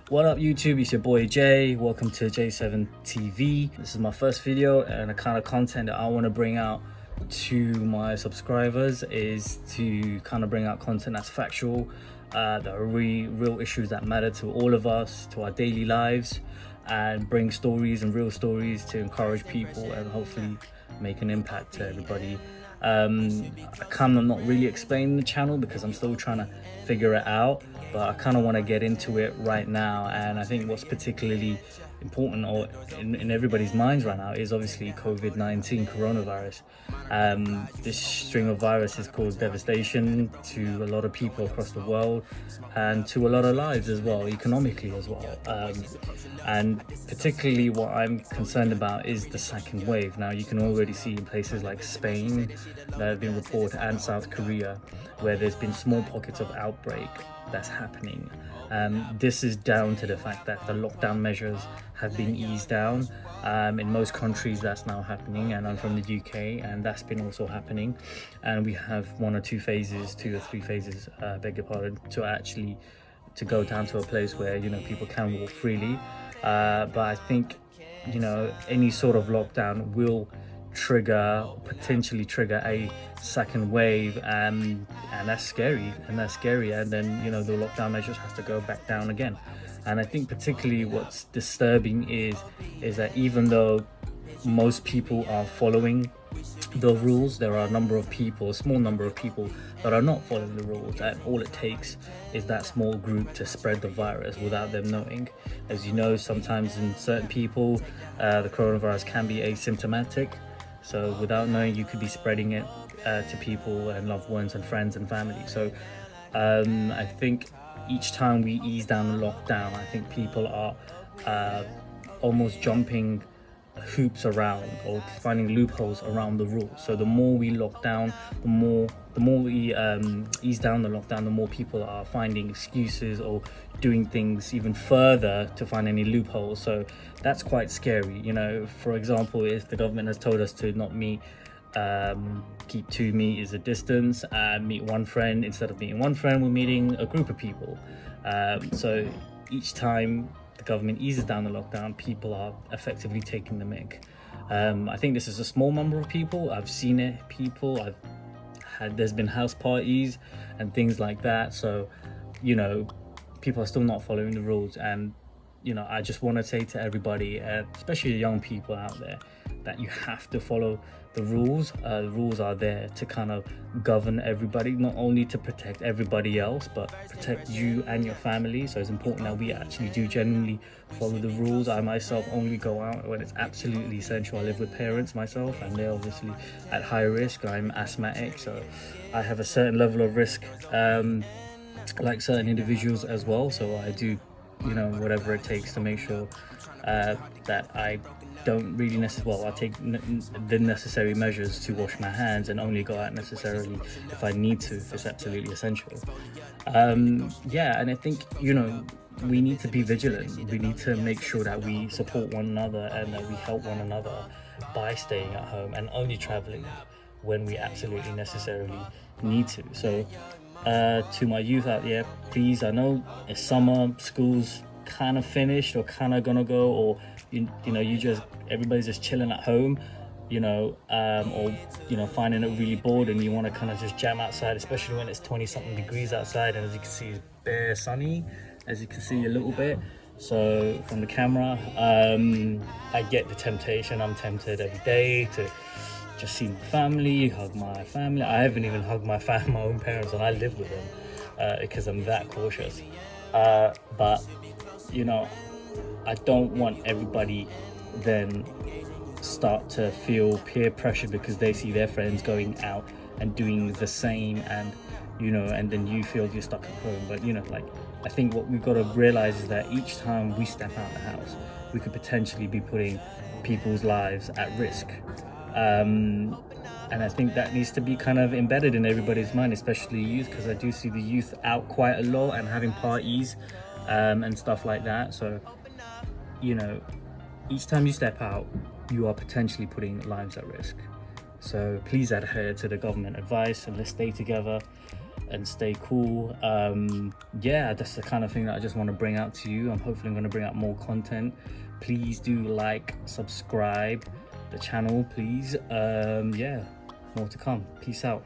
What up YouTube, it's your boy Jay. Welcome to J7 TV. This is my first video, and the kind of content that I want to bring out to my subscribers is to kind of bring out content that's factual, that are real issues that matter to all of us, to our daily lives, and bring stories and real stories to encourage people and hopefully make an impact to everybody. I kind of not really explaining the channel because I'm still trying to figure it out, but I kind of want to get into it right now. And I think what's particularly important or in everybody's minds right now is obviously COVID-19, coronavirus. This string of viruses caused devastation to a lot of people across the world and to a lot of lives as well, economically as well. And particularly what I'm concerned about is the second wave. Now you can already see in places like Spain that have been reported, and South Korea, where there's been small pockets of outbreak that's happening. This is down to the fact that the lockdown measures have been eased down. In most countries that's now happening, and I'm from the UK, and that's been also happening. And we have 1 or 2 phases, 2 or 3 phases, beg your pardon, to go down to a place where, you know, people can walk freely. But I think, you know, any sort of lockdown will potentially trigger a second wave, and that's scary, and then, you know, the lockdown measures has to go back down again. And I think particularly what's disturbing is that even though most people are following the rules, there are a small number of people that are not following the rules, and all it takes is that small group to spread the virus without them knowing. As you know, sometimes in certain people, the coronavirus can be asymptomatic, so without knowing, you could be spreading it to people and loved ones and friends and family. So I think each time we ease down the lockdown, I think people are almost jumping hoops around or finding loopholes around the rules. So the more we lock down, the more we ease down the lockdown, the more people are finding excuses or doing things even further to find any loopholes. So that's quite scary. You know, for example, if the government has told us to not meet, keep 2 meters a distance, meet one friend, instead of meeting one friend, we're meeting a group of people. So each time the government eases down the lockdown, people are effectively taking the mick. I think this is a small number of people. I've seen it, there's been house parties and things like that. So, you know, people are still not following the rules. And, you know, I just want to say to everybody, especially the young people out there, that you have to follow the rules. The rules are there to kind of govern everybody, not only to protect everybody else, but protect you and your family. So it's important that we actually do genuinely follow the rules. I myself only go out when it's absolutely essential. I live with parents myself, and they're obviously at high risk. I'm asthmatic, so I have a certain level of risk, like certain individuals as well. So I do, you know, whatever it takes to make sure that I don't really I take the necessary measures to wash my hands and only go out necessarily if I need to, if it's absolutely essential. Yeah, and I think, you know, we need to be vigilant. We need to make sure that we support one another and that we help one another by staying at home and only traveling when we absolutely necessarily need to. So to my youth out there, please, I know it's summer, school's kind of finished or kind of gonna go, or you know, everybody's just chilling at home, you know, or, you know, finding it really bored and you want to kind of just jam outside, especially when it's 20 something degrees outside, and as you can see, it's bare sunny, as you can see a little bit. So from the camera, I get the temptation. I'm tempted every day to just see my family, hug my family. I haven't even hugged my own parents, and I live with them because I'm that cautious. But, you know, I don't want everybody then start to feel peer pressure because they see their friends going out and doing the same, and, you know, and then you feel you're stuck at home. But, you know, like, I think what we've got to realize is that each time we step out of the house, we could potentially be putting people's lives at risk. And I think that needs to be kind of embedded in everybody's mind, especially youth, because I do see the youth out quite a lot and having parties and stuff like that. So, you know, each time you step out, you are potentially putting lives at risk. So please adhere to the government advice and let's stay together. and stay cool. Yeah, that's the kind of thing that I just want to bring out to you. I'm hopefully going to bring out more content. Please do like, subscribe the channel, please. Yeah, more to come. Peace out.